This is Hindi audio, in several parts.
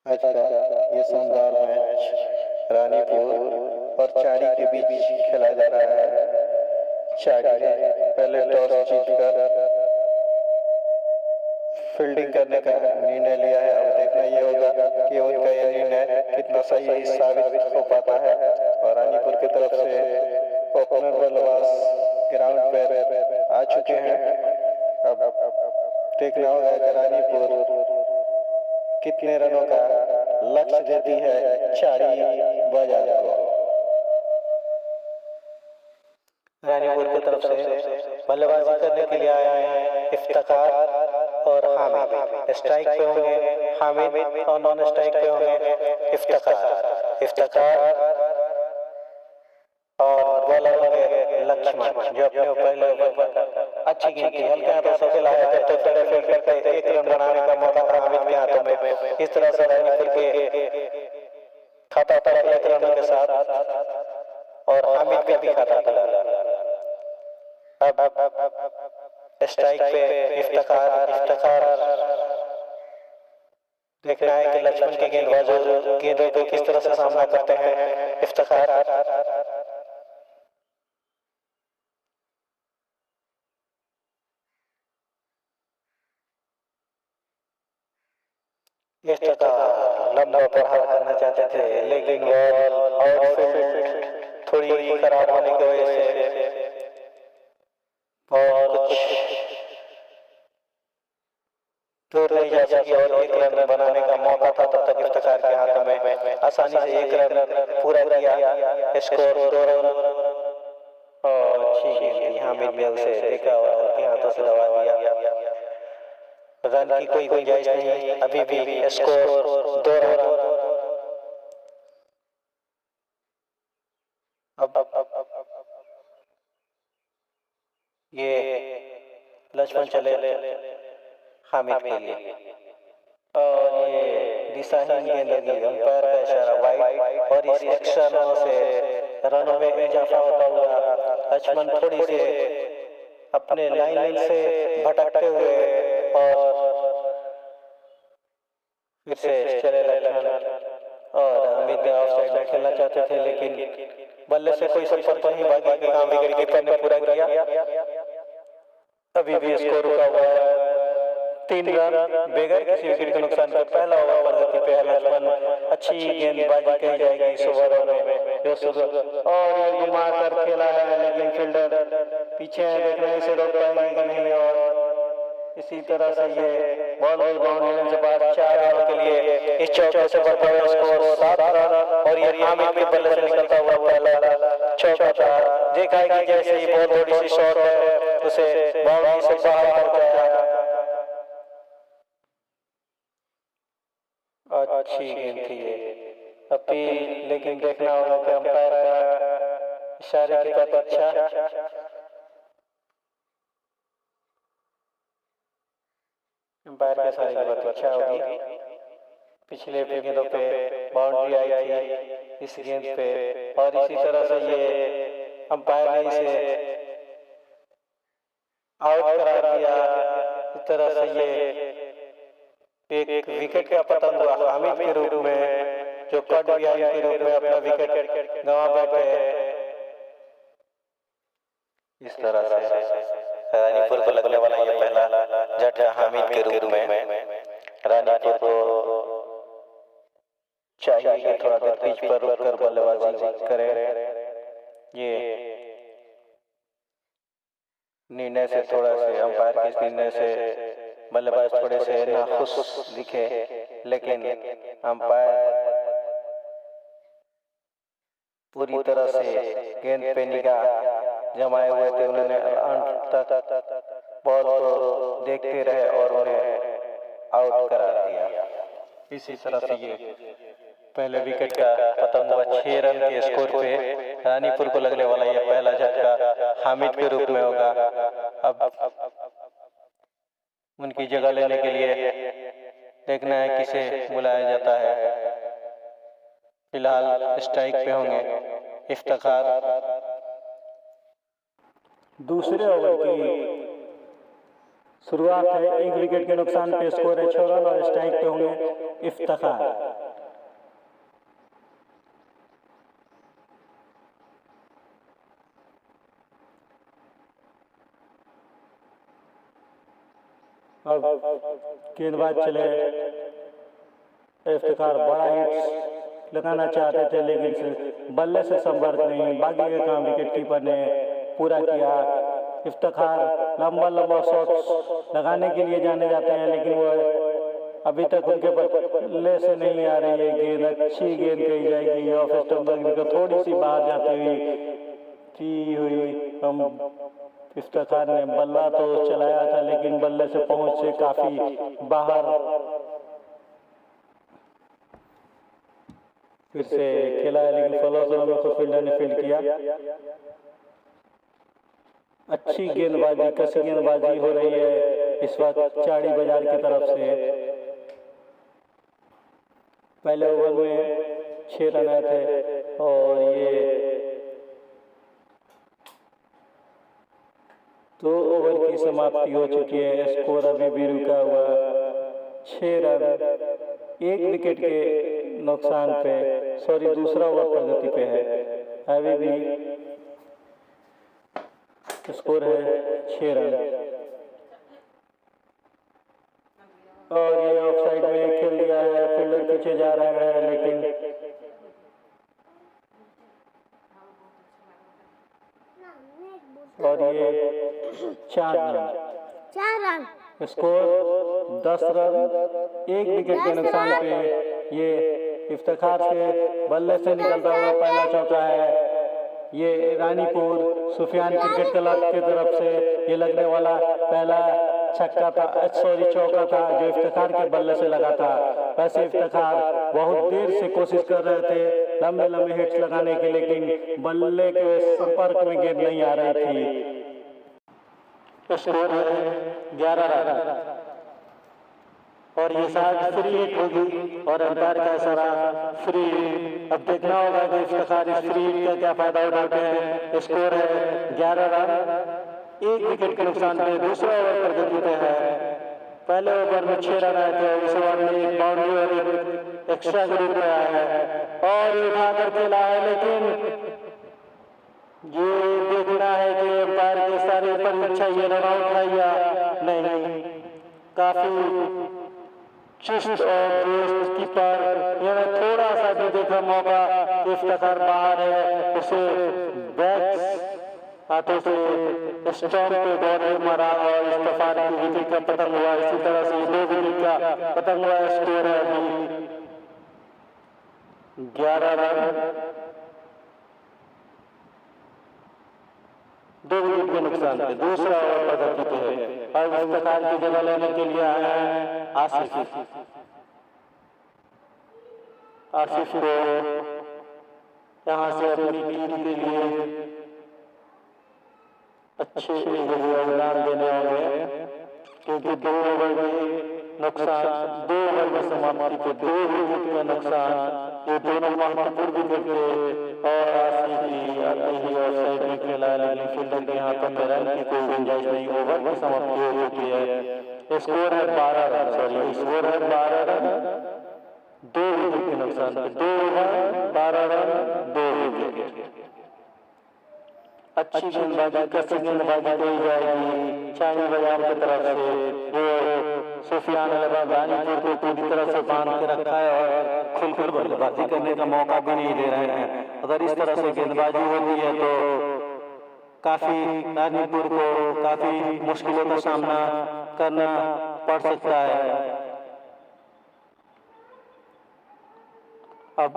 आज का ये शानदार मैच रानीपुर और चाड़ी के बीच खेला जा रहा है। चाड़ी ने पहले टॉस जीतकर फील्डिंग करने का निर्णय लिया है। अब देखना ये होगा कि उनका यह निर्णय कितना सही साबित हो पाता है। और रानीपुर की तरफ से ओपनर बल्लेबाज ग्राउंड पर आ चुके हैं। अब देखना होगा कि रानीपुर कितने रनों का लक्ष्य देती है चाड़ी बाजार को। रानीपुर की तरफ से बल्लेबाजी करने के लिए आए हैं इफ्तिखार और हामिद। स्ट्राइक पे होंगे हामिद और नॉन स्ट्राइक पे होंगे इफ्तिखार और बॉलर होंगे लक्ष्मण, जो अपने पहले ओवर पर अच्छी गेंद थी, हल्के हाथों से खिलाया तो फिर फील्ड करके एक रन बनाने का मौका था हामिद के हाथों में। इस तरह से रानीपुर के खाता था एक रन के साथ और हामिद का भी खाता था। अब स्ट्राइक पे इफ्तिखार देखना है कि लक्ष्मण के गेंदों पे किस तरह से सामना करते हैं इफ्तिखार। इफ्तिखार लंबा प्रहार करना चाहते थे, लेकिन बॉल आउटफील्ड थोड़ी खराब होने की वजह से बॉल कुछ दूर नहीं जा सकी और एक रन बनाने का मौका था। तब तक इफ्तिखार के हाथों में आसानी से एक रन पूरा किया, स्कोर 2 रन। और अच्छी गेंद थी, हामिद ने उसे देखा और हल्के हाथों से दबा दिया। रन की कोई गुंजाइश नहीं, अभी भी स्कोर 2 रन। ये लक्ष्मण चले हामिद के लिए और ये दिशाहीन गेंद लगी, अंपायर का इशारा वाइड। और इस एक्स्ट्रा रनों से रनों में इजाफा होता हुआ लक्ष्मण थोड़ी से अपने लाइन से भटकते हुए और फिर से चले लक्ष्मण। और हामिद ने ऑफ साइड में खेलना चाहते थे, लेकिन बल्ले से कोई संपर्क नहीं, बाकी का काम विकेट कीपर ने पूरा किया। अभी भी स्कोर रुका हुआ है 3 रन बगैर किसी विकेट के नुकसान के। पहला ओवर पर गति पे लक्ष्मण, अच्छी गेंदबाजी कही जाएगी इस ओवर में जो सुबह और ये घुमा कर खेला है, लेकिन फील्डर पीछे है, देखना इसे रोक पाएंगे कि नहीं। और इसी तरह से ये बॉल बाउंड्री से बाहर 4 रनों के लिए इस चौके से बढ़ता हुआ स्कोर 7 रन। और ये हामिद के बल्ले से निकलता हुआ पहला चौका था। देखा है कि जैसे ही बॉल थोड़ी सी शॉर्ट है उसे बाउंड्री से बाहर पहुंचाया। अच्छी गेंद थी ये, अपील, लेकिन देखना होगा कि अंपायर का इशारे की प्रतीक्षा। अंपायर के इशारे की प्रतीक्षा होगी। पिछले गेंदों पे बाउंड्री आई थी इस गेंद पे, और इसी तरह से ये अंपायर ने इसे आउट करार दिया। इस तरह से ये एक विकेट का पतन हुआ हामिद के रूप में, जो कट बिहाइंड के रूप में अपना विकेट गंवा बैठे। इस तरह से रानीपुर को लगने वाला ये पहला झटका हामिद के रूप में। रानीपुर को चाहिए कि थोड़ा देर पिच पर रुककर बल्लेबाजी करे। ये निर्णय से थोड़ा से अंपायर के इस निर्णय से बल्लेबाज थोड़े से नाखुश दिखे, लेकिन अंपायर पूरी तरह से गेंद पे निगाह जमाए हुए थे। उन्होंने अंत तक बॉल को देखते रहे और उन्हें आउट करार दिया। इसी तरह से ये पहले विकेट का पतन हुआ 6 रन के स्कोर पे। रानीपुर को लगने वाला ये पहला झटका हामिद के रूप में होगा। अब उनकी जगह लेने के लिए देखना है किसे बुलाया जाता है। फिलहाल स्ट्राइक पे होंगे इफ्तिखार। दूसरे ओवर की शुरुआत है, 1 विकेट के नुकसान पे स्कोर है 6 रन और स्ट्राइक पे होंगे इफ्तिखार। अब गेंदबाज चले, इफ्तिखार बड़ा हिट लगाना चाहते थे लेकिन बल्ले से संपर्क नहीं, बाकी का काम विकेट कीपर ने पूरा किया। इफ्तिखार लंबा लंबा शॉट लगाने के लिए जाने जाते हैं लेकिन वो अभी तक उनके बल्ले से नहीं आ रही है गेंद। अच्छी गेंद कही जाएगी, ऑफ स्टंप को थोड़ी सी बाहर जाती हुई हम इफ्तिखार ने बल्ला तो चलाया था लेकिन बल्ले से पहुंच से काफी बाहर। फिर से खेला है लेकिन फॉलो में खुद फील्डर ने फील्ड किया। अच्छी गेंदबाजी, कसी गेंदबाजी हो रही है इस वक्त चाड़ी बाजार की तरफ से। पहले ओवर में 6 रन आए थे और ये 2 ओवर की समाप्ति हो चुकी है। स्कोर अभी भी रुका हुआ 6 रन 1 विकेट के नुकसान पे, सॉरी दूसरा ओवर प्रगति पे है। अभी भी स्कोर है 6 रन और ये ऑफ साइड में खेल दिया है। फील्डर पीछे जा रहे हैं लेकिन और ये 4 रन स्कोर 10 रन 1 विकेट के नुकसान पे। ये इफ्तिखार से बल्ले से निकलता हुआ पहला चौका है। ये रानीपुर सुफियान क्रिकेट क्लब की तरफ से ये लगने वाला पहला छक्का था, सॉरी चौका था जो इफ्तिखार के बल्ले से लगा था। वैसे इफ्तिखार बहुत देर से कोशिश कर रहे थे लंबे लंबे हिट्स लगाने की लेकिन बल्ले के संपर्क में गेंद नहीं आ रही थी। स्कोर है 11 रन और ये शायद फ्री हिट होगी और अंपायर का इशारा फ्री। अब देखना होगा कि इफ्तिखार इस फ्री हिट का क्या फायदा उठाते हैं। स्कोर है 11 रन 1 विकेट के नुकसान पे। दूसरा ओवर प्रगति पे है। पहले ओवर में 6 रन आए थे, इस ओवर में 1 बाउंड्री और 1 एक्स्ट्रा के रूप में आया है और ये उठा कर खेला है लेकिन ये देखना है कि अंपायर के इशारे पर अच्छा ये रन आउट है या नहीं। काफी चुस्त और दुरुस्त कीपर, यानी थोड़ा सा भी देखा मौका कि इफ्तिखार बाहर है, उसे बैक हाथों से स्टंप पे बॉल मारा और इफ्तिखार की विकेट का पतन हुआ। इसी तरह से 2 विकेट का पतन हुआ। स्कोर है अभी 11 रन 2 विकेट के नुकसान पे। दूसरा ओवर प्रगति पे है और इफ्तिखार की जगह लेने के लिए आया है आसिफ को यहाँ से अपनी टीम के लिए अच्छे योगदान देने होंगे क्योंकि 2 ओवर में नुकसान, 2 ओवर में समाप्ति पे 2 विकेट का नुकसान, ये दोनों महत्वपूर्ण विकेट थे और आसिफ ही आते ही ऑफ साइड में खेला लेकिन फील्डर के हाथों में रन की कोई गुंजाइश नहीं। ओवर की समाप्ति हो चुकी है। स्कोर है 12 रन, सॉरी स्कोर है 12 रन 2 विकेट के नुकसान पे। 2 ओवर 12 रन 2 विकेट। अच्छी गेंदबाजी, कसी गेंदबाजी कही जाएगी चाइनी बाजार की तरफ से जो सुफियान रानीपुर को पूरी तरह से बांध के रखा है और खुलकर बल्लेबाजी करने का मौका भी नहीं दे रहे हैं। अगर इस तरह से गेंदबाजी होती है तो काफी रानीपुर को काफी मुश्किलों का सामना करना पड़ सकता है। अब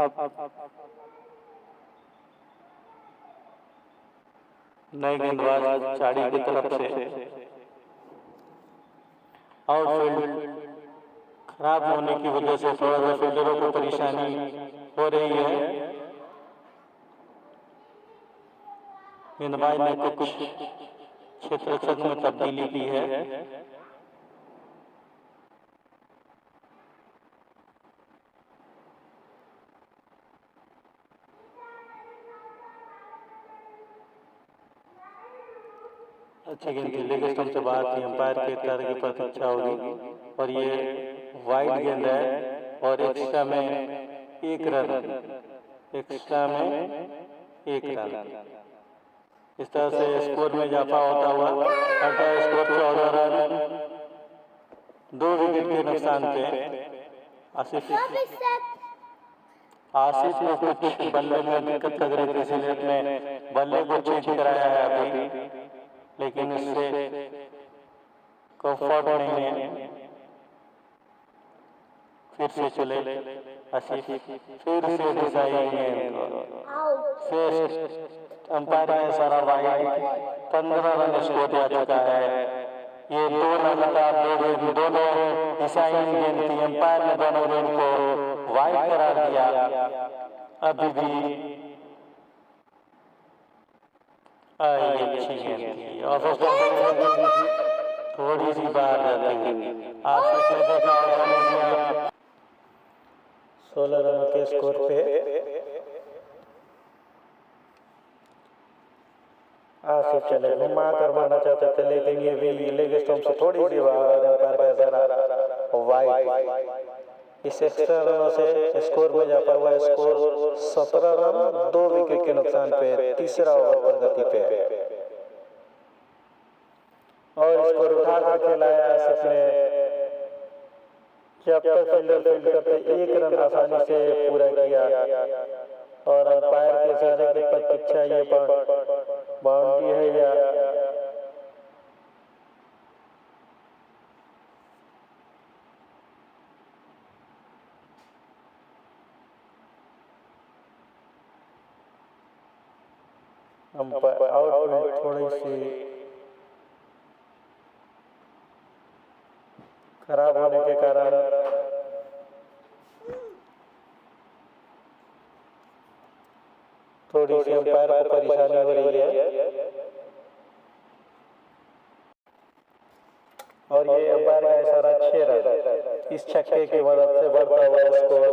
नए गेंदबाज चाड़ी की तरफ से आउटफील्ड खराब होने की वजह से थोड़ा सा फील्डरों को परेशानी हो रही है। गेंदबाज ने कुछ क्षेत्र में तब्दीली की है। अच्छी गेंद थी, लेग स्टंप से बाहर थी। अंपायर के इशारे की प्रतीक्षा होगी और ये वाइड गेंद है और एक्स्ट्रा में 1 रन, एक्स्ट्रा में 1 रन। इस तरह से स्कोर में इजाफा होता हुआ अतः स्कोर 14 रन 2 विकेट के नुकसान पे। आसिफ को कुछ बल्ले में दिक्कत लग रही थी, इसलिए अपने बल्ले को चेंज कराया है अभी, लेकिन उससे कंफर्ट नहीं है। फिर से चले आसिफ, फिर से दिशाएंगे, फिर अंपायर का इशारा वाइड। 15 रन स्कोर दिया चुका है। ये 2 लगातार दोनों दिशाहीन गेंद थी। अंपायर ने दोनों गेंद को वाइड करार दिया। अभी भी अच्छी गेंद थी और थोड़ी सी बाहर जाती हुई। आसिफ ने देखा और 16 रनों के स्कोर पे आसिफ चले घुमा कर मारना चाहते थे, लेकिन ये भी लेग स्टंप से थोड़ी सी बाहर। अंपायर का इशारा वाइड। इस एक्स्ट्रा रनों से स्कोर में इजाफा हुआ। स्कोर 17 रन 2 विकेट के नुकसान पे। तीसरा ओवर पर गति पे है और स्कोर उठा कर खेलाया आसिफ ने। जब तक फील्डर फील्ड करते 1 रन आसानी से पूरा किया और अंपायर के इशारे की प्रतीक्षा। ये बाउंड्री है या अंपायर आउटफील्ड थोड़ी सी खराब होने के कारण थोड़ी सी अंपायर को परेशानी हो रही है और ये अंपायर का इशारा 6 रन। इस छक्के की मदद से बढ़ता हुआ स्कोर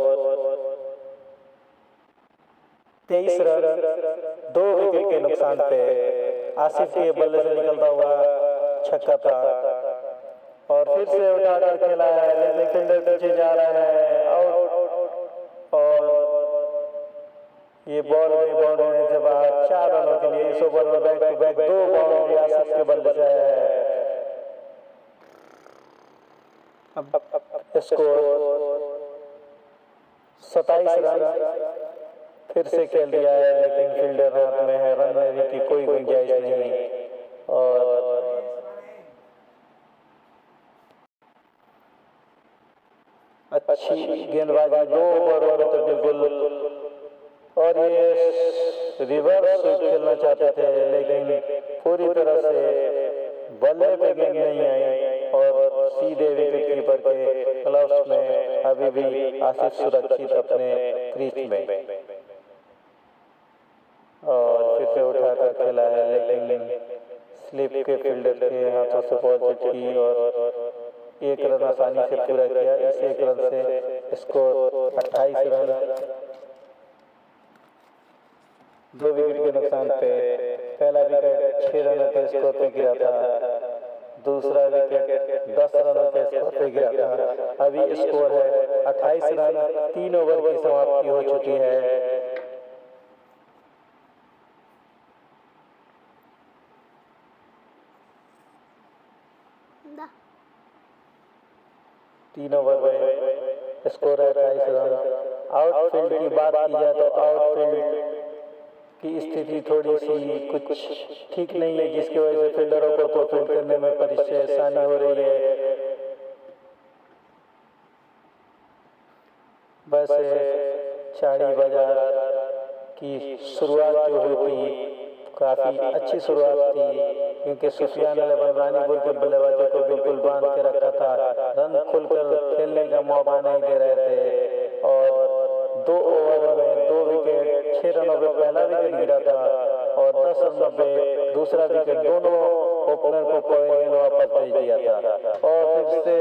23 रन 2 विकेट के नुकसान पे। आसिफ के बल्ले से निकलता हुआ छक्का था और फिर से उठाकर खेला है, लेकिन फील्डर पीछे जा रहा है आउट और ये बॉल गई बाउंड्री से बाहर। 4 रनों के लिए इस ओवर में back to back 2 boundary Asif के बल्ले से है। अब स्कोर 27 रन फिर से खेल दिया है, लेकिन फील्डर हाथ में है। रन लेने की कोई गुंजाइश नहीं और अच्छी गेंदबाजी 2 ओवर में तो बिल्कुल। और ये रिवर्स स्वीप खेलना चाहते थे, लेकिन पूरी तरह से बल्ले पे गेंद नहीं आई और सीधे विकेट कीपर के ग्लव्स में। अभी भी आसिफ सुरक्षित अपने क्रीज में और फिर से उठाकर खेला है, लेकिन स्लिप के फील्डर के हाथों से बॉल चिटकी और 1 रन आसानी से पूरा किया। इस 1 रन से स्कोर 28 रन 2 विकेट के नुकसान पे। पहला विकेट 6 रनों के स्कोर पे गिरा था, दूसरा विकेट 10 रनों के स्कोर पे गिरा था। अभी स्कोर है 28 रन। 3 ओवर की समाप्ति हो चुकी है। तीन ओवर में स्कोर है 28 रन। आउटफील्ड की बात की जाए तो आउटफील्ड की स्थिति थोड़ी सी कुछ ठीक नहीं है, जिसकी वजह से फील्डरों को तो फील्ड करने में परेशानी हो रही है। वैसे चाड़ी बाजार की शुरुआत जो हुई थी काफी अच्छी शुरुआत थी, क्योंकि सुफियान रानीपुर के बल्लेबाजों को बिल्कुल बांध के रखा था। रन खुलकर खेलने का मौका नहीं दे रहे थे और 2 ओवर में 2 विकेट। 6 रनों पे पहला विकेट गिरा था और 10 रनों पे दूसरा विकेट। दोनों ओपनर को पवेलियन वापस भेज दिया था और फिर से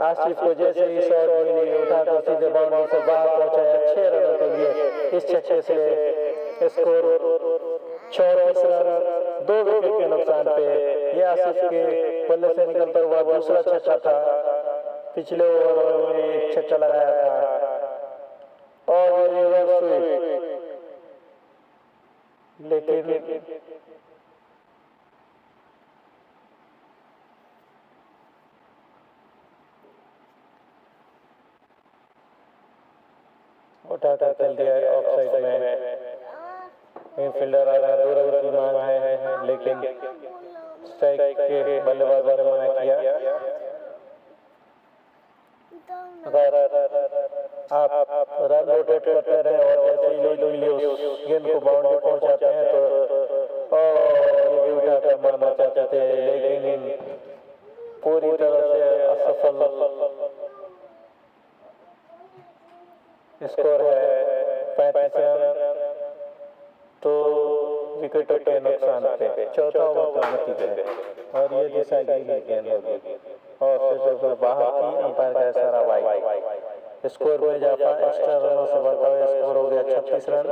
आसिफ को जैसे ही शॉट मिली उठाकर सीधे बाउंड्री से बाहर पहुंचाया 6 रनों के लिए। इस छक्के से स्कोर 34 रन 2 विकेट के नुकसान पे। ये आसिफ के बल्ले से निकलता हुआ दूसरा छक्का था। पिछले ओवर में एक छक्का लगाया था और ये रिवर्स स्वीप, लेकिन उठाकर खेल दिया ऑफ साइड में। फील्डर आ रहा है, 2 रन की मांग है, लेकिन स्ट्राइक के बल्लेबाजों ने मना किया। अगर आप रन रोटेट करते रहे और जैसे ही लो उस गेंद को बाउंड्री पहुंचाते हैं तो ये भी उठाकर मारना चाहते थे, लेकिन पूरी तरह से असफल। स्कोर है 35 रन 2 विकेटों के नुकसान पे। चौथा ओवर का नतीजा है और ये दिशा गई गेंद होगी और फिर बाहर की अंपायर का इशारा वाइड। स्कोर में इजाफा एक्स्ट्रा रनों से बढ़ता हुआ स्कोर हो गया 36 रन।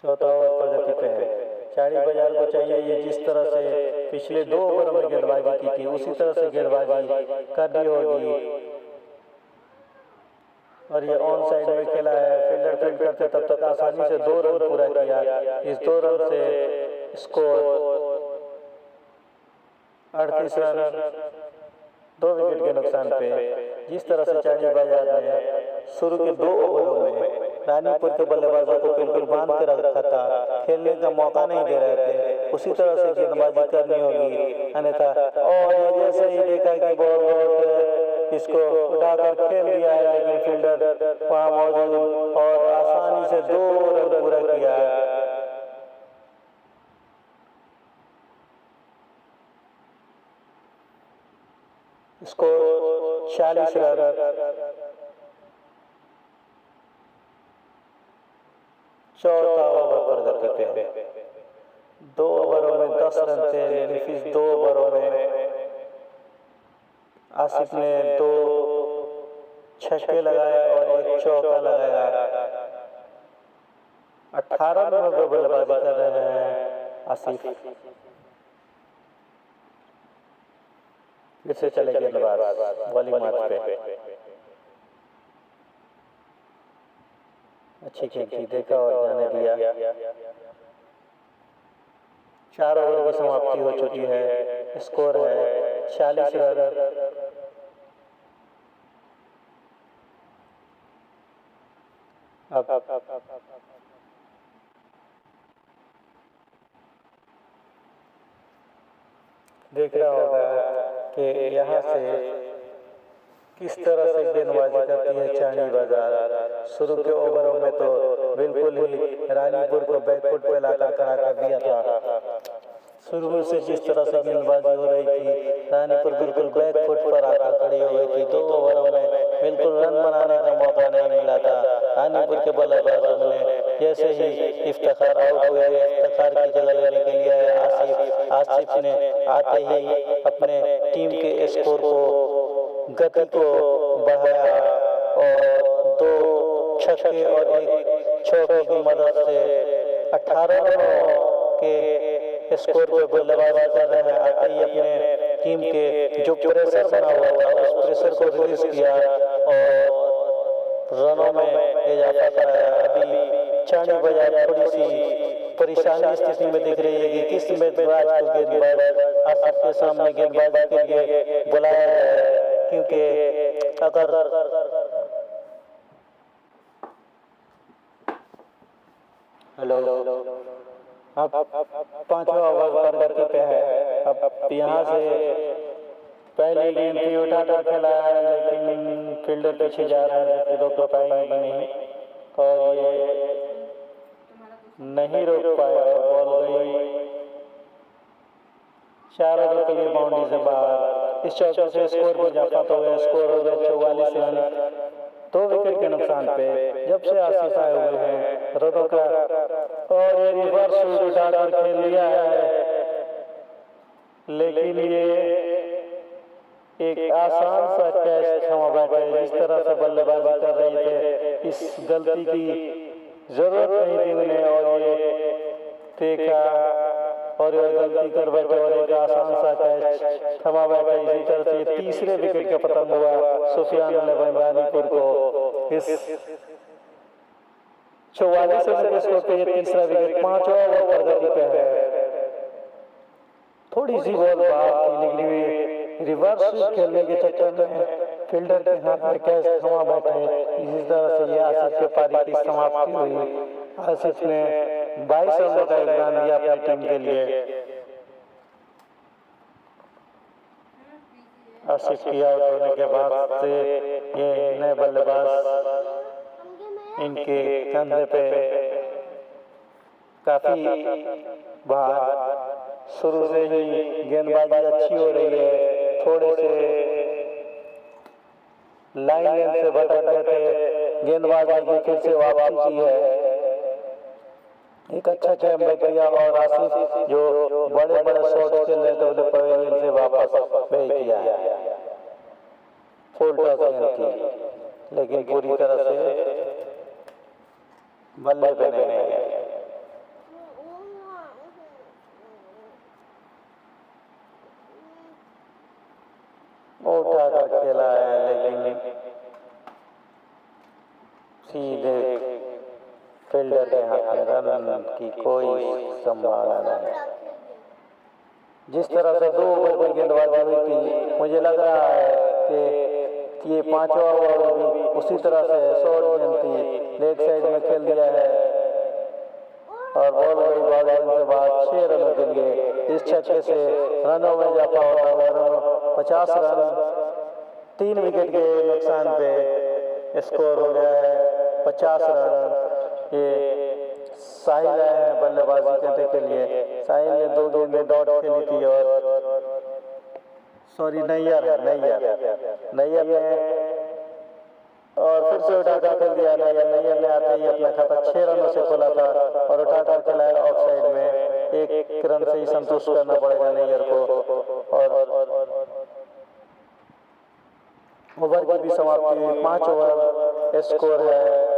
चौथा ओवर प्रगति पे है। चारी बाजार को चाहिए ये जिस तरह से पिछले 2 ओवरों में गेंदबाजी की थी उसी तरह से गेंदबाजी करनी होगी। और ये ऑन साइड में खेला है, फील्डर फील्ड करते तब तक आसानी से 2 रन पूरा किया। इस 2 रन से स्कोर 38 रन 2 विकेट के नुकसान पे। जिस तरह से चारी बाजार ने शुरू के 2 ओवरों में रानीपुर के बल्लेबाजों को बिल्कुल बांध के रखा था, खेलने का मौका नहीं दे रहे थे, उसी तरह से गेंदबाजी करनी होगी अन्यथा। और जैसे ही देखा कि बॉल इसको उठाकर खेल दिया है, लेकिन फील्डर वहां मौजूद और आसानी से 2 रन पूरा किया। Score 46 run. चौथा ओवर प्रगति पे। 2 ओवरों में 10 रन थे, लेकिन फिर 2 ओवरों में आसिफ ने 2 छक्के लगाए और 1 चौका लगाया। 18 रनों पर बल्लेबाजी कर रहे हैं आसिफ। फिर से चले गेंदबाज बॉलिंग मार्च पे। अच्छी खेल देखा और जाने दिया। 4 ओवर की समाप्ति हो चुकी है। स्कोर है 46 रन। देख रहा होगा कि यहाँ से किस तरह से गेंदबाजी करती है चांदी बाजार। शुरू के ओवरों में तो बिल्कुल ही रानीपुर को बैकफुट पे लाकर खड़ा कर दिया था। शुरू से जिस तरह से गेंदबाजी हो रही थी, रानीपुर बिल्कुल बैकफुट पर आकर खड़ी हो गई थी। 2 ओवरों में बिल्कुल रन बनाने का मौका नहीं मिला था। रानीपुर के बल्लेबाजों ने जैसे ही इफ्तिखार आउट हुए, इफ्तिखार की जगह लेने के लिए आसिफ ने आते ही अपने टीम के स्कोर को गति को बढ़ाया और 2 छक्के और 1 चौके की मदद से 18 रनों के स्कोर पे बल्लेबाजी कर रहे हैं। आते ही अपने टीम के जो प्रेशर बना हुआ था उस प्रेशर को रिलीज किया और रनों में इजाफा कराया। अभी चांदी बाजार थोड़ी सी परेशानी स्थिति में दिख रही है कि किस गेंदबाज को गेंदबाज आसिफ के सामने गेंदबाजी के लिए बुलाया है, क्योंकि अगर अब 5वां ओवर प्रगति पे है। अब यहाँ से पहले गेंद भी उठाकर खेला है, लेकिन फील्डर पीछे जा रहे हैं जिससे रोक पाएंगे नहीं और ये नहीं रोक पाया और बॉल गई 4 ओवर के लिए बाउंड्री से बाहर। इस चौके से स्कोर में इजाफा तो हुआ। स्कोर हो गया 44 रन 2 विकेट के नुकसान पे। जब से आसिफ आए हुए हैं रनों का और ये रिवर्स स्वीप उठाकर खेल लिया है, लेकिन ये एक आसान सा कैच थमा बैठे। जिस तरह से बल्लेबाजी कर रहे थे, इस गलती की जरूरत नहीं थी उन्हें, और ये देखा और ये गलती कर बैठे और एक आसान सा कैच थमा बैठे। इसी तरह से तीसरे विकेट का पतन हुआ सुफियान इलेवन रानीपुर को। इस 44 रन के स्कोर पे ये तीसरा विकेट, 5वां ओवर प्रगति पे है। थोड़ी सी बॉल बाहर थी, लेकिन वे रिवर्स खेलने के चक्कर में फील्डर के हाथ में कैच थमा बैठे। इसी तरह से ये आसिफ के पारी की समाप्ति हुई। आसिफ ने 22 रनों का योगदान दिया अपनी टीम के लिए। आसिफ की आउट होने के बाद से ये नए बल्लेबाज इनके कंधे पे काफी भार, शुरू से ही गेंदबाजी अच्छी हो रही है, थोड़े से लाइन लेंथ से भटक गए थे, गेंदबाजी की फिर से वापसी की है। एक अच्छा कैमबैक किया और आसिफ जो बड़े बड़े शॉट खेल रहे थे उन्हें पवेलियन से वापस भेज दिया है। फुल टॉस गेंद थी, लेकिन पूरी तरह से बल्ले पे नहीं है। उठा कर खेला है, लेकिन सीधे फील्डर के हाथ में रन की कोई संभावना नहीं। जिस तरह से 2 ओवर में गेंदबाजी हुई थी, मुझे लग रहा है कि ये 5वां ओवर भी उसी तरह से शॉर्ट गेंद थी, लेग साइड में खेल दिया है और बॉल गई बाउंड्री से बाहर 6 रनों के लिए। इस छक्के से रनों में इजाफा होता है, 50 रन, 3 विकेट के नुकसान पे स्कोर हो गया है 50 रन। ये साहिल आए हैं बल्लेबाजी करने के लिए। साहिल ने 2 गेंदें डॉट खेली थी और सॉरी नैयर ने और फिर से उठाकर खेल दिया। नैयर ने आते ही अपना खाता 6 रनों से खोला था और उठाकर खिलाया ऑफ साइड में। 1 रन से ही संतुष्ट करना पड़ेगा नैयर को। और ओवर की भी समाप्ति हुई, 5 ओवर स्कोर है।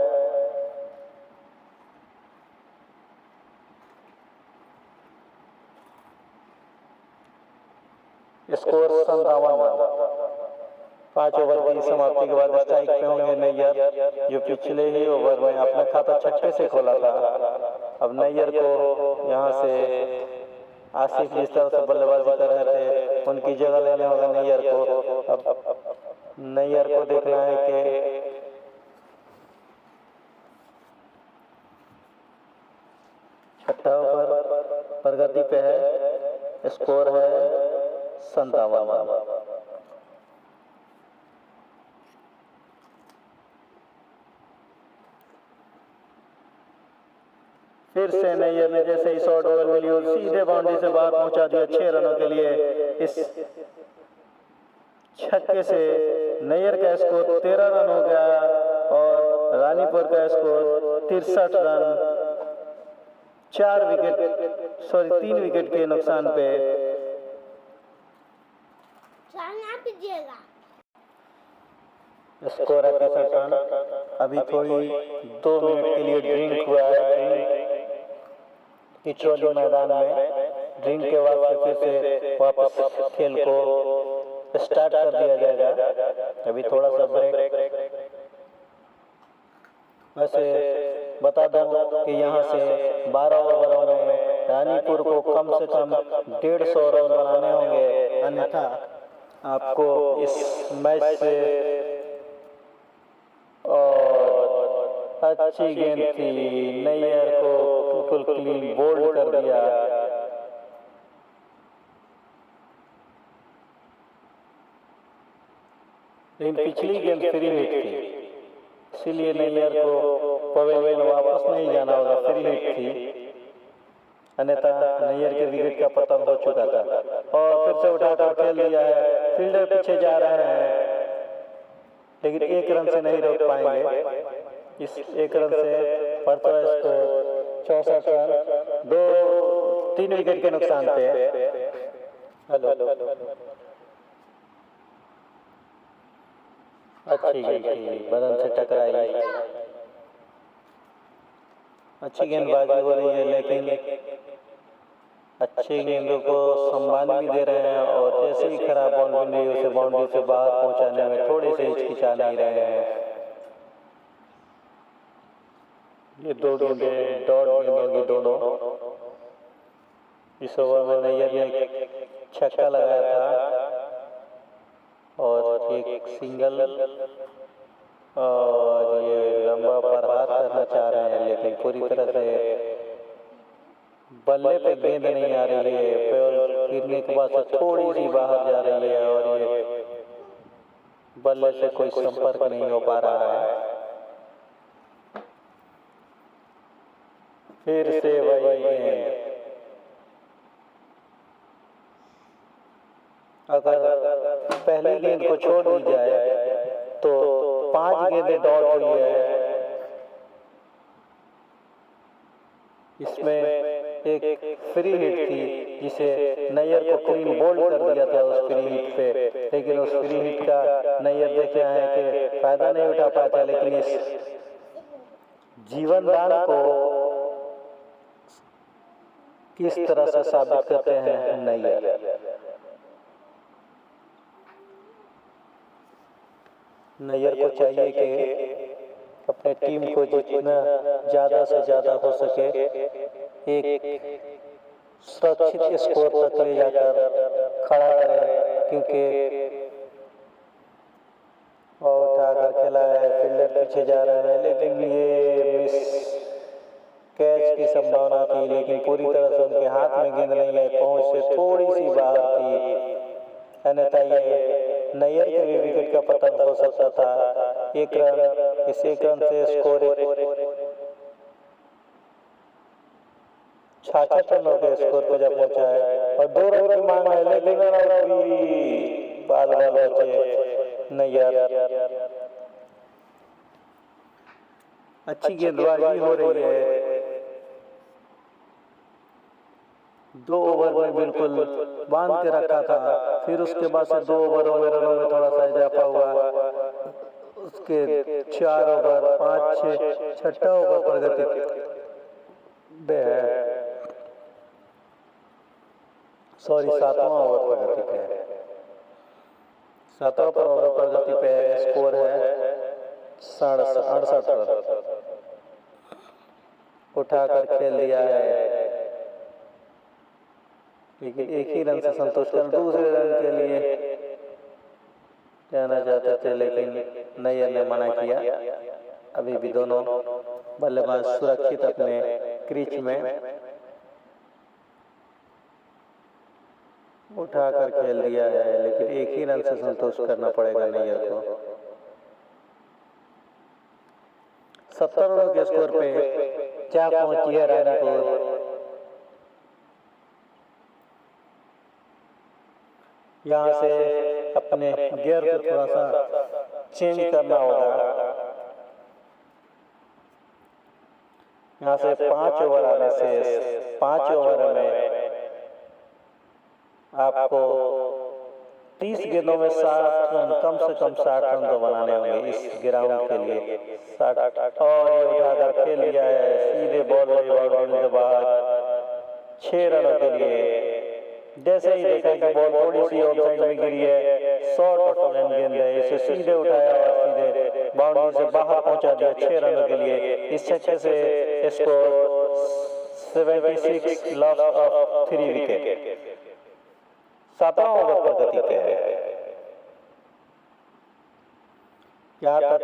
Score 57 run. 5 ओवर की समाप्ति के बाद स्ट्राइक पे होंगे नैयर, जो पिछले ही ओवर में अपना खाता छक्के से खोला था। अब नैयर को यहाँ से आसिफ जिस तरह से बल्लेबाजी कर रहे थे उनकी जगह लेने होगा नैयर को। अब नैयर को देखना है कि छठा ओवर प्रगति पे है, स्कोर है 57। फिर से नैयर ने जैसे ही शॉर्ट ओवर मिली और सीधे बाउंड्री से बाहर पहुंचा दिया 6 रनों के लिए। इस छक्के से नैयर का स्कोर 13 रन हो गया और रानीपुर का स्कोर 63 रन। 3 विकेट के नुकसान पे स्कोर है 63 रन। अभी थोड़ी 2 मिनट के लिए ड्रिंक हुआ है किचौली मैदान में। ड्रिंक के बाद फिर से वापस खेल को स्टार्ट कर दिया जाएगा। अभी थोड़ा सा ब्रेक। वैसे बता दूं कि यहाँ से 12 ओवरों में रानीपुर को कम से कम 150 रन बनाने होंगे, अन्यथा आपको इस मैच से। और अच्छी गेंद थी, नैयर को बिल्कुल क्लीन बोल्ड कर दिया। लेकिन पिछली गेंद फ्री हिट थी, इसीलिए नैयर को पवेलियन वापस नहीं जाना होगा, फ्री हिट थी, अन्यथा नैयर के विकेट का पतन हो चुका था। और फिर से उठाकर खेल दिया है, फील्डर पीछे जा रहे हैं लेकिन 1 रन से नहीं रोक पाएंगे। इस 1 रन से बढ़ता है स्कोर 64 रन, 3 विकेट के नुकसान पे। हेलो, अच्छी गेंद थी, बदन से टकराई। अच्छी गेंदबाजी हो रही है, लेकिन अच्छे गेंदों को सम्मान भी दे रहे हैं और जैसे ही खराब बॉल मिल रही है उसे बाउंड्री से बाहर पहुंचाने में थोड़े से हिचकिचा नहीं रहे हैं। ये 2 गेंदें डॉट गेंद होगी दोनों। इस ओवर में नैयर ने छक्का लगाया था और एक सिंगल, और ये लंबा प्रहार करना चाह रहे हैं, लेकिन पूरी तरह से बल्ले पे गेंद नहीं आ रही है। बॉल गिरने के बाद से थोड़ी सी बाहर जा रही है और ये बल्ले से कोई संपर्क नहीं हो पा रहा है। फिर से वही गेंद, अगर पहली गेंद को छोड़ दी जाए तो 5 गेंदें डॉट हुई है। इसमें एक फ्री हिट थी जिसे नैयर को क्लीन बोल्ड कर दिया था उस फ्री हिट पे, लेकिन उस फ्री हिट का नैयर देख रहे हैं कि फायदा नहीं उठा पाता। लेकिन इस जीवन दान को किस तरह से साबित करते हैं नैयर को चाहिए कि अपने टीम को जितना ज़्यादा से ज़्यादा हो सके एक सुरक्षित स्कोर तक ले जाकर खड़ा करें, क्योंकि और उठाकर खेला है, फील्डर पीछे जा रहे हैं, लेकिन ये मिस कैच की संभावना थी, लेकिन पूरी तरह से उनके हाथ में गेंद नहीं है, पहुंच से थोड़ी सी बाहर थी, अन्यथा ये नैयर के भी विकेट का पतन हो सकता था। 1 रन, इस 1 रन से स्कोर 66 रनों के स्कोर पर जब पहुंचा है और 2 रन की मांग है, लेकिन बाल बचे नैयर। अच्छी गेंदबाजी हो रही है। 2 ओवर में बिल्कुल बांध के रखा था, फिर उसके बाद से 2 ओवरों में रनों में थोड़ा सा इजाफा हुआ, उसके 4 ओवर 5, 6, छठा ओवर प्रगति पे है, सॉरी 7वां ओवर प्रगति पे है, 7वां ओवर प्रगति पे है। स्कोर है 68 रन, उठाकर खेल दिया है, लेकिन 1 ही रन से संतोष कर दूसरे रन के लिए जाना चाहते थे, लेकिन नैयर ने मना किया। अभी भी दोनों बल्लेबाज सुरक्षित अपने क्रीज में, उठाकर खेल दिया है, लेकिन 1 ही रन से संतोष करना पड़ेगा नैयर को। 70 रनों के स्कोर पे क्या पहुंची है रानीपुर। यहाँ से अपने गियर को थोड़ा सा चेंज करना होगा। यहाँ से 5 ओवर आने से 5 ओवर में आपको 30 गेंदों में 60 रन, कम से कम 60 रन तो बनाने होंगे इस ग्राउंड के लिए। 60 और ये उठाकर खेल लिया है, सीधे बॉल बाउंड्री के बाहर 6 रनों के लिए। जैसे ही देखा कि बॉल थोड़ी सी ऑफ साइड में गिरी है, शॉर्ट ऑफ लेन गेंद है, इसे सीधे उठाया और सीधे बाउंड्री से बाहर पहुंचा दिया 6 रनों के लिए। इस छक्के से स्कोर 76, लॉस ऑफ 3 विकेट। 7वां ओवर प्रगति पे है। यहाँ तक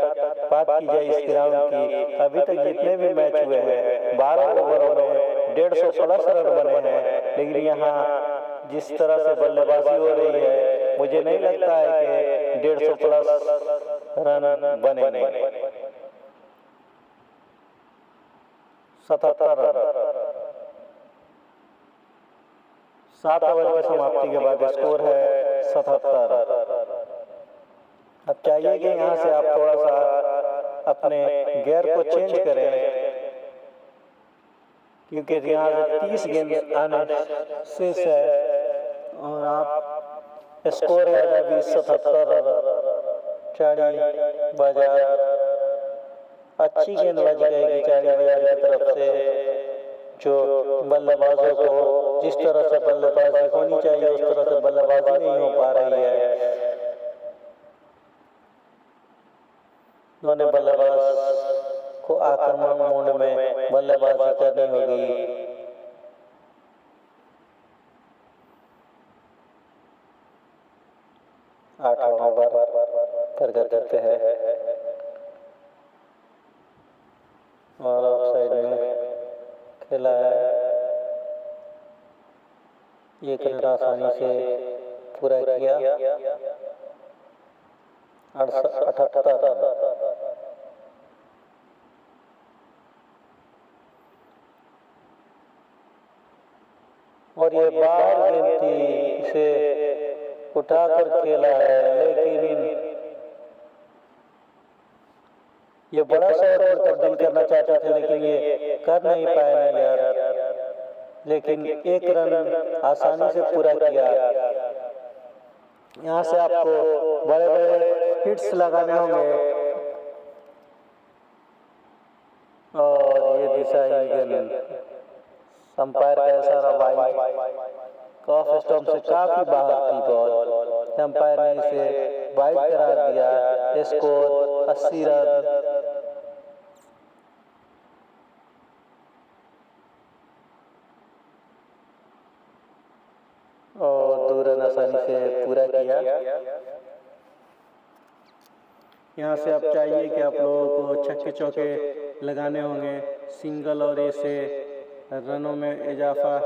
बात की जाए इस ग्राउंड की, अभी तक जितने भी मैच हुए हैं 12 ओवरों में 150 प्लस रन बने हैं, लेकिन यहाँ जिस तरह से बल्लेबाजी हो रही है मुझे नहीं लगता है कि 150 प्लस रन बने नहीं। 77 रन 7 ओवर की समाप्ति के बाद स्कोर है 77। अब चाहिए कि यहाँ से आप थोड़ा सा अपने गियर को चेंज करें, क्योंकि यहाँ से 30 गेंद आने शेष है और आप स्कोर है अभी 77 रन। चाड़ी बाजार अच्छी गेंदबाजी करेगी चारी बाजार की तरफ से, जो बल्लेबाजों को जिस तरह से बल्लेबाजी होनी चाहिए उस तरह से बल्लेबाजी नहीं हो पा रही है। दोनों बल्लेबाज को आक्रमण मोड में बल्लेबाजी करनी होगी। आठवां ओवर प्रगति पे है और ऑफ साइड में खेला है। ये रन आसानी से पूरा किया। 78 और ये बाहर गेंद थी, इसे उठाकर खेला है, लेकिन ये बड़ा शॉट में तब्दील करना चाहते थे लेकिन ये कर नहीं पाए नैयर। लेकिन एक रन आसानी से पूरा किया। यहाँ से आपको बड़े बड़े हिट्स लगाने होंगे और ये दिशा अंपायर का इशारा वाइड, ऑफ स्टंप से काफी बाहर थी बॉल, अंपायर ने इसे वाइड करार दिया। Score 80 run. और 2 रन आसानी से पूरा किया। यहाँ से आप चाहिए कि आप लोगों को छक्के चौके लगाने होंगे, सिंगल और ऐसे रनों में इजाफा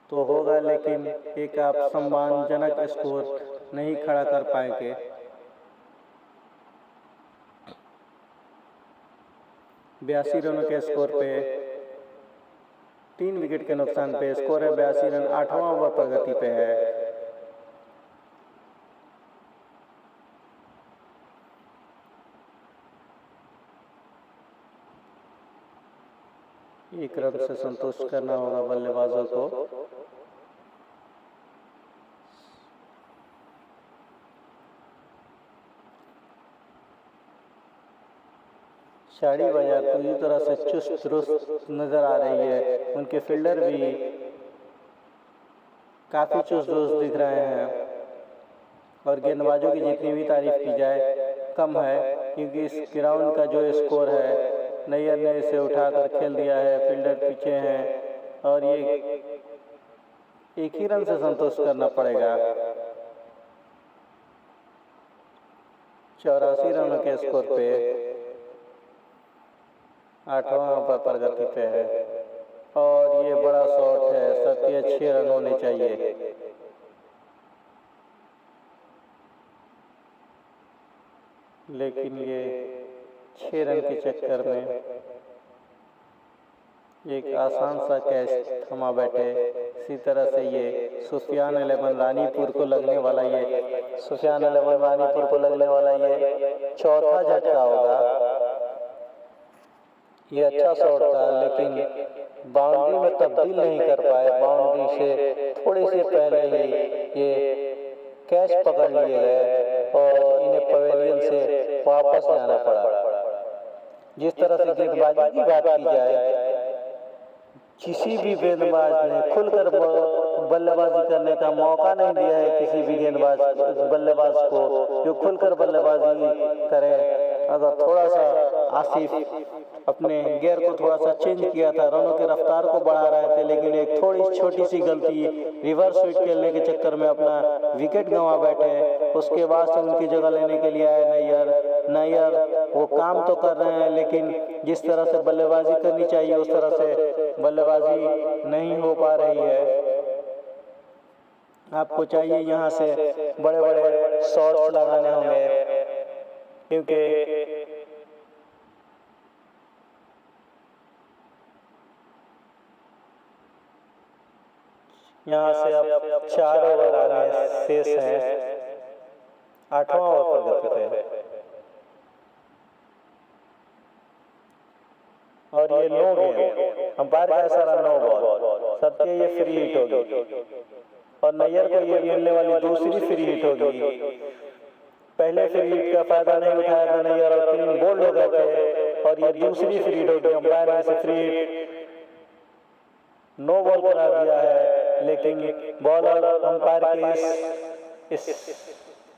तो होगा, लेकिन एक आप सम्मानजनक स्कोर नहीं खड़ा कर पाएंगे। बयासी रनों के स्कोर पे 3 विकेट के नुकसान पे स्कोर है 82 रन। 8वां ओवर प्रगति पे है। एक रन से संतुष्ट करना होगा बल्लेबाजों को। चारी बाजार पूरी तरह से चुस्त दुरुस्त नजर आ रही है। उनके फील्डर भी काफी चुस्त दुरुस्त दिख रहे हैं और गेंदबाजों की जितनी भी तारीफ की जाए कम है, क्योंकि इस ग्राउंड का जो स्कोर है नैयर ने इसे उठाकर खेल दिया है। फील्डर पीछे हैं और ये एक ही रन से संतुष्ट करना पड़ेगा। 84 रनों के स्कोर पे 8वां ओवर प्रगति पे है और ये बड़ा शॉट है। 6 रन होने चाहिए। लेकिन ये 6 रन के चक्कर में एक आसान सा कैच थमा बैठे। इसी तरह से ये सुफियान 11 रानीपुर को लगने वाला ये चौथा झटका होगा। ये अच्छा शॉट था लेकिन बाउंड्री में तब्दील नहीं कर पाए। बाउंड्री से थोड़ी सी पहले ही ये कैच पकड़ लिए गए और इन्हें पवेलियन से वापस जाना पड़ा। जिस तरह से गेंदबाजी की बात की जाए, किसी भी गेंदबाज ने खुलकर बल्लेबाजी करने का मौका नहीं दिया है किसी भी बल्लेबाज को जो खुलकर बल्लेबाजी करे। अगर थोड़ा सा आसिफ अपने गियर को थोड़ा सा चेंज किया था, रनों की रफ्तार को बढ़ा रहे थे, लेकिन एक थोड़ी छोटी सी गलती रिवर्स स्विच खेलने के चक्कर में अपना विकेट गंवा बैठे। उसके बाद से उनकी जगह लेने के लिए आए नैयर वो काम तो कर रहे हैं, लेकिन जिस तरह से बल्लेबाजी करनी चाहिए उस तरह से बल्लेबाजी नहीं हो पा रही है। आपको चाहिए यहाँ से बड़े बड़े शॉट्स लगाने होंगे, क्योंकि यहाँ से अब 4 ओवर आने शेष हैं। 8वां ओवर प्रगति पे और ये नो गेंद, अंपायर का इशारा नो बॉल। सबके ये फ्री हिट होगी और नैयर को ये मिलने वाली दूसरी फ्री हिट होगी। पहले फ्री हिट का फायदा नहीं उठाया था नैयर और 3 बोल्ड हो गए थे और ये दूसरी फ्री हिट होगी। अंपायर ने से फ्री हिट नो बॉल करार दिया है, लेकिन बॉलर अंपायर के इस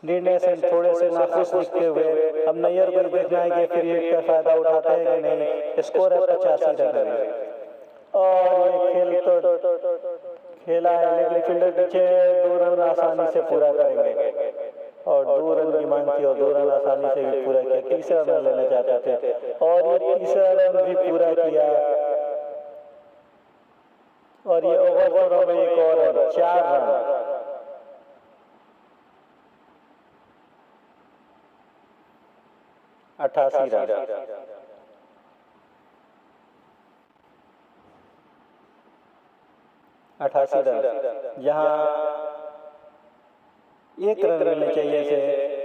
निर्णय से थोड़े से नाखुश दिखते हुए अब नैयर को देखना है कि फ्री हिट का फायदा उठाते हैं कि नहीं। स्कोर है 85 रन और ये खेल तो खेला है, लेकिन फील्डर पीछे 2 रन आसानी से पूरा करेंगे और 2 रन की मांग थी और 2 रन आसानी से भी पूरा किया। तीसरा रन लेना चाहते थे और ये तीसरा रन भी पूरा किया और ये ओवर में एक और रन, 4 रन। अठासी रन जहां 1 रन मिलने चाहिए से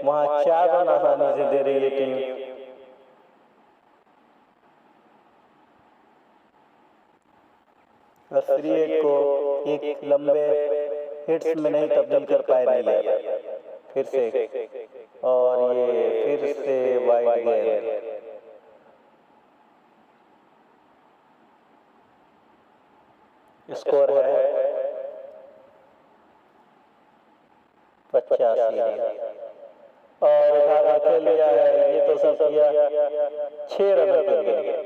वहां 4 रन आसानी से दे रही है टीम। और फ्री हिट को एक लंबे हिट्स में नहीं तब्दील कर पाए नहीं फिर से और ये फिर से वाइड गेंद। स्कोर है 85 और उठाकर खेल लिया है। ये तो सब किया 6 रन के लिए।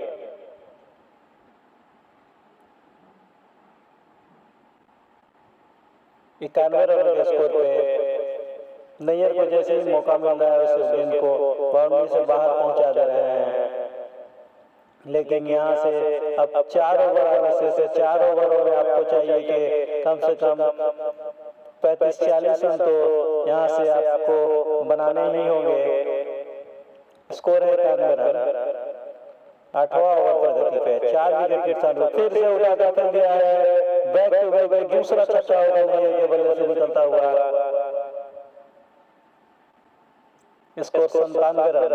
91 रन के स्कोर पे नैयर को जैसे ही मौका मिल रहा है उस गेंद को बाउंड्री से बाहर पहुंचा दे रहे हैं, लेकिन यहाँ से अब 4 ओवर आने से 4 ओवरों में आपको चाहिए कि कम से कम 35-40 रन तो यहाँ से आपको बनाने ही होंगे। स्कोर है 91 रन। 8वां ओवर प्रगति पे 4 विकेट के साथ फिर से उठा कर दिया है। बैक टू बैक दूसरा छक्का होगा नैयर के बल्ले से निकलता हुआ। Score 97 run.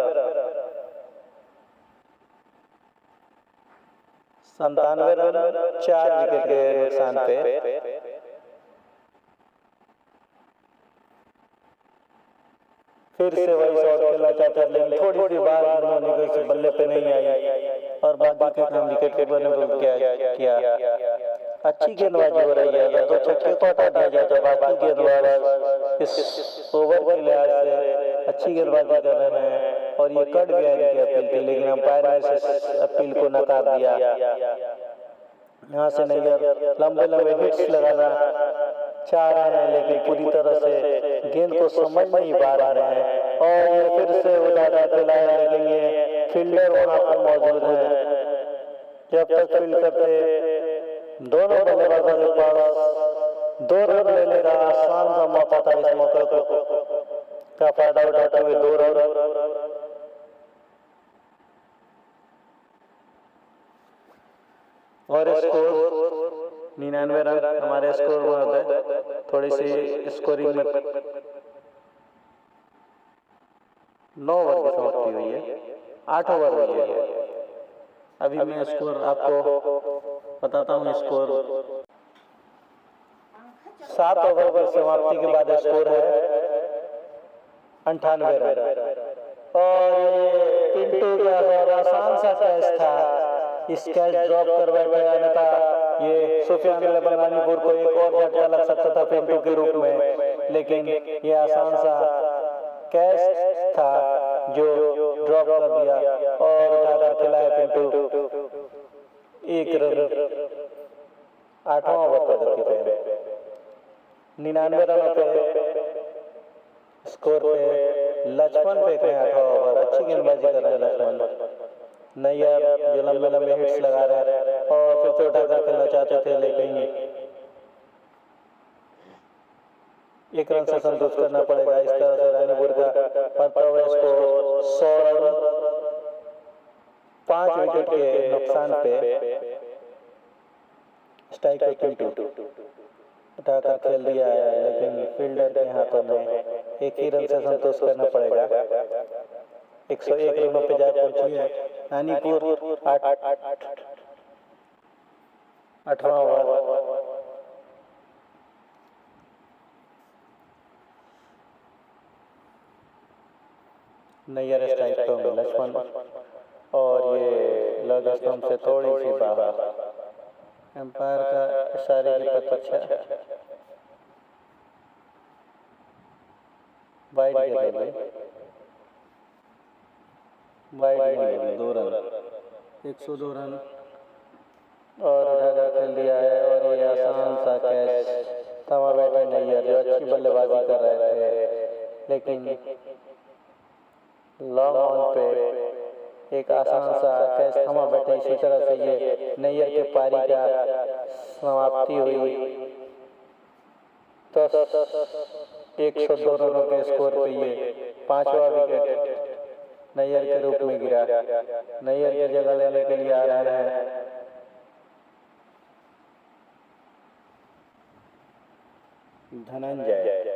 97 रन 4 विकेट के नुकसान पे। फिर से वही शॉट खेलना चाहता है, लेकिन थोड़ी सी बार उन्होंने से बल्ले पे नहीं आई और बाकी के काम विकेट कीपर ने किया। अच्छी गेंदबाजी हो रही है। अगर 2 छक्के को हटा दिया जाए तो बाकी गेंदबाज इस ओवर के लिहाज से अच्छी गेंदबाजी कर रहे हैं और ये कट गया इनकी अपील थी, लेकिन अंपायर ने इस अपील को नकार दिया। यहाँ से नैयर लंबे लंबे हिट्स लगाना चाह रहे हैं, लेकिन पूरी तरह से गेंद को समझ नहीं पा रहे हैं और ये फिर से उठाकर खिलाया, लेकिन ये फील्डर वहां पर मौजूद है। जब तक फील्ड करते दोनों बल्लेबाजों के पास 2 रन लेने का आसान सा मौका था। इस मौके का फायदा उठाते हुए 2 रन और स्कोर 99 रन हमारे स्कोर बहुत है। थोड़ी सी स्कोरिंग में 9 ओवर की समाप्ति हुई है, 8 ओवर हुई है। अभी मैं स्कोर आपको बताता हूँ। स्कोर 7 ओवर की समाप्ति के बाद स्कोर है 98 रन और पिंटू का आसान सा कैच था। इस कैच ड्रॉप कर बैठे, अन्यथा ये सुफियान लबनानीपुर को एक और झटका लग सकता था पिंटू के रूप में, लेकिन ये आसान सा कैच था जो ड्रॉप कर दिया और उठाकर खिलाया पिंटू। 1 रन 8वां ओवर प्रगति पे 99 रनों पे स्कोर पे लक्ष्मण फेंक रहे हैं 8वां ओवर। अच्छी गेंदबाजी कर रहे हैं लक्ष्मण। नैयर जो लंबे लंबे हिट्स लगा रहे हैं और फिर से उठाकर खेलना चाहते थे, लेकिन 1 रन से संतुष्ट करना पड़ेगा। इस तरह से रानीपुर का बढ़ता हुआ स्कोर 100 रन 5 विकेट के नुकसान पे स्ट्राइक पे पिंटू उठाकर खेल दिया है, लेकिन फील्डर के हाथों में 1 ही रन से संतोष करना पड़ेगा। 101 रनों पे जा पहुंची है रानीपुर। 8वां ओवर नैयर स्ट्राइक पे होंगे लक्ष्मण, और ये लग स्तंभ से थोड़ी सी बाहर। एम्पायर का इशारे की प्रतीक्षा, वाइड गेंद होगी, वाइड गेंद होगी, 2 रन, 102 रन और उठाकर खेल दिया है। और ये आसान सा कैच, थमा बैठे नैयर जो अच्छी बल्लेबाजी कर रहे थे, लेकिन लॉन्ग ऑन पे एक आसान सा कैच थमा बैठे। इसी तरह से ये नैयर के पारी का समाप्ति हुई। तो 102 रनों के स्कोर पे ये 5वां विकेट नैयर के रूप में गिरा। नैयर की जगह लेने के लिए आ रहे हैं धनंजय।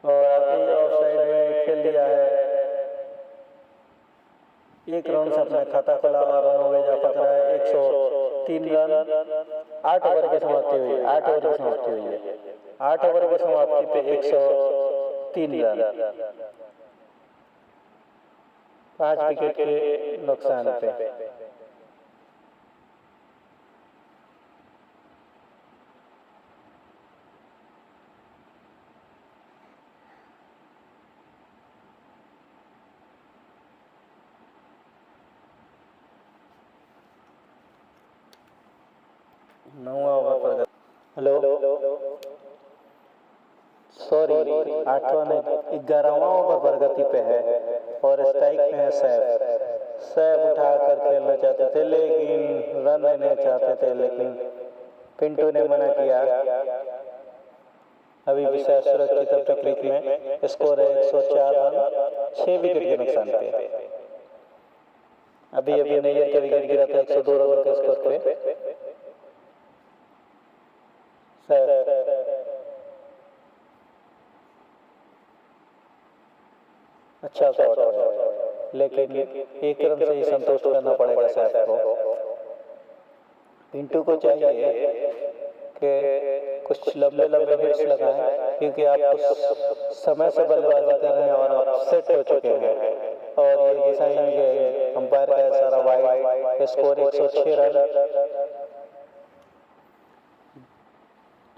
और अभी ऑफ साइड में खेल दिया है। 1 रन से अपना खाता खुला और रनों में इजाफा करा है। 103 रन 8 ओवर की समाप्ति हुई है। 8 ओवर की समाप्ति हुई है। 8 ओवर की समाप्ति पे 103 रन, 5 विकेट के नुकसान पे। नौवां ओवर पर, हेलो सॉरी 8वां नहीं 11वां ओवर पर गति पे है और स्ट्राइक पे है सैफ। सैफ उठा कर खेलना चाहते थे लेकिन रन लेना चाहते थे, लेकिन पिंटू ने मना किया। अभी भी सैफ सुरक्षित अपने क्रीज में। स्कोर है 104 रन 6 विकेट के नुकसान पे। अभी अभी नैयर का विकेट गिरा था 102 रनों के स्कोर पे। अच्छा शॉट है, लेकिन 1 रन से ही संतुष्ट करना पड़ेगा सैफ को। पिंटू को चाहिए कि कुछ लंबे लंबे हिट्स लगाएं, क्योंकि आप कुछ समय से बल्लेबाजी कर रहे हैं और आप सेट हो चुके हैं। और ये दिखाएंगे अंपायर का इशारा वाइड। स्कोर 106 रन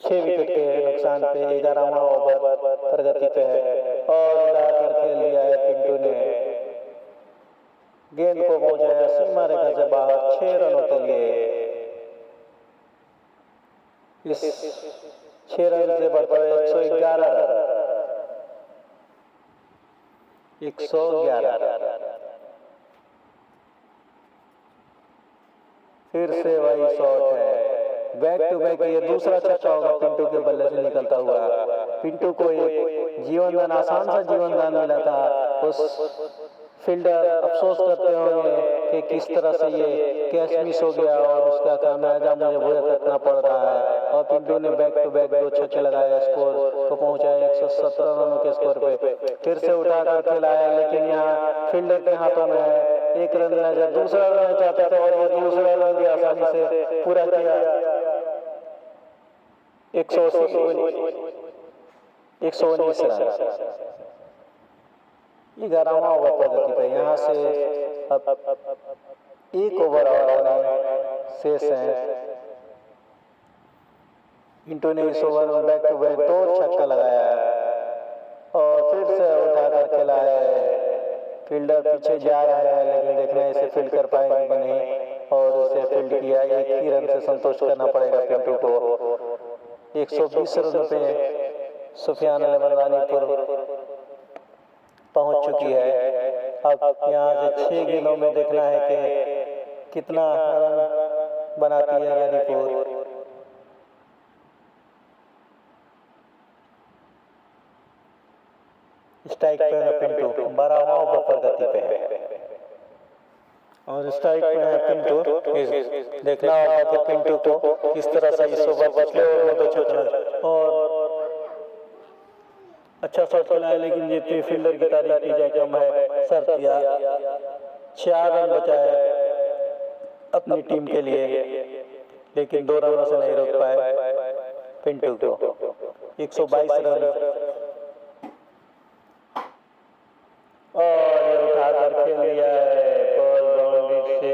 6 विकेट के नुकसान पे। 11वां ओवर प्रगति पे है और उड़ाकर खेल दिया है पिंटू ने। गेंद को पहुंचाया सीमा रेखा से बाहर 6 रनों के लिए। इस 6 रन से बढ़ता है 111 रन। 111 फिर से वही शॉट है, बैक टू बैक। ये दूसरा छक्का होगा पिंटू के बल्ले से निकलता हुआ। पिंटू को एक जीवनदान, आसान सा जीवनदान मिला था। उस फील्डर अफसोस करते होंगे कि किस तरह से ये कैच मिस हो गया और उसका खामियाजा मुझे भुगतना करना पड़ रहा है। और पिंटू ने बैक टू बैक 2 छक्के लगाए, स्कोर को पहुंचाया 117 रनों के स्कोर पे। फिर से उठाकर खिलाया, लेकिन यहाँ फील्डर के हाथों में है। 1 रन लेना चाहते, दूसरा रन चाहते थे और ये दूसरा रन भी आसानी से पूरा किया। 119 रन 11वां ओवर प्रगति पे। यहाँ से अब 1 ओवर और शेष है। पिंटू ने इस ओवर में बैक टू बैक 2 छक्का लगाया और फिर से उठाकर खेला है। फील्डर पीछे जा रहा है, लेकिन देखना इसे फील्ड कर पाएंगे कि नहीं, और उसे फील्ड किया। 1 ही रन से संतुष्ट करना पड़ेगा पिंटू को। 120 रनों पे सुफियान अहमद रानीपुर पहुंच चुकी है। अब यहाँ से 6 गेंदों में देखना है कि कितना रन बनाती है रानीपुर। स्ट्राइक पे है पिंटू। 12वां ओवर प्रगति पे है। और स्ट्राइक पे है पिंटू। देखना होगा कि पिंटू को किस तरह से इस ओवर पिछले ओवर में 2 छक्का और अच्छा शॉट खेला है, लेकिन ये फील्डर की तारीफ की जाए कम है। सरतिया 4 रन बचाए अपनी टीम के लिए, लेकिन 2 रनों से नहीं रोक पाए पिंटू को। 122 रन और ये उठाकर खेल लिया है बॉल बाउंड्री से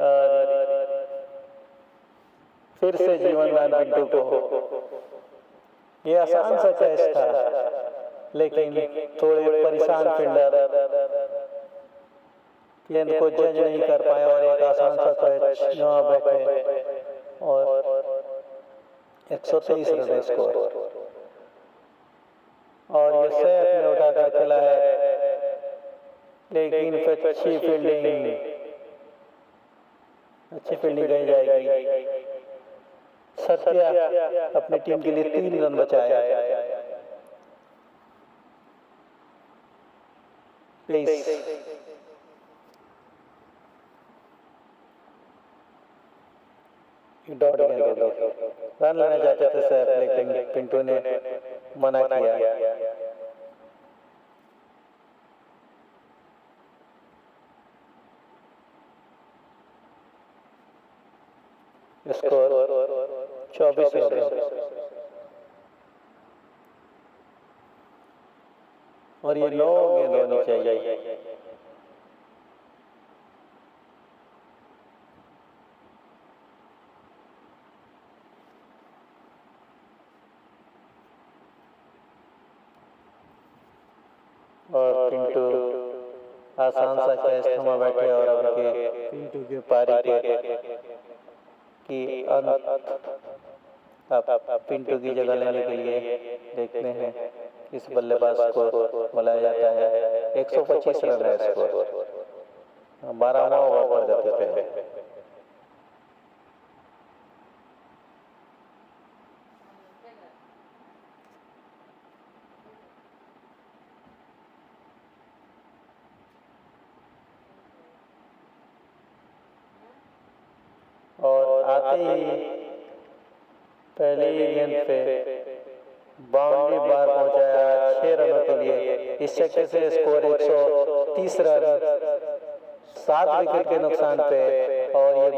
और फिर से जीवनदान पिंटू को। ये आसान सा कैच था, लेकिन थोड़े परेशान फील्डर गेंद को जज नहीं कर पाए और एक आसान सा कैच जहाँ बैठे और 123 रन स्कोर। और ये सैफ ने उठाकर खेला है, लेकिन अच्छी फील्डिंग कही जाएगी। सत्या अपनी टीम के लिए 3 रन बचाया। 23 डॉट गेंद रन लेना चाहते थे सैफ, लेकिन पिंटू ने मना किया। स्कोर 24 रन और ये 9 गेंद होनी चाहिए। और पिंटू आसान सा कैच थमा बैठे और अब के पिंटू के पारी के की अब पिंटू की जगह लेने के लिए देखते हैं किस बल्लेबाज को बुलाया जाता है। 125 रन है स्कोर, 12वां ओवर पर गति पे है। और आते ही पहले ही गेंद पे बाउंड्री बार पहुंचाया 6 रनों के लिए। इस चक्कर से स्कोर 130 रन 7 विकेट के नुकसान पे और ये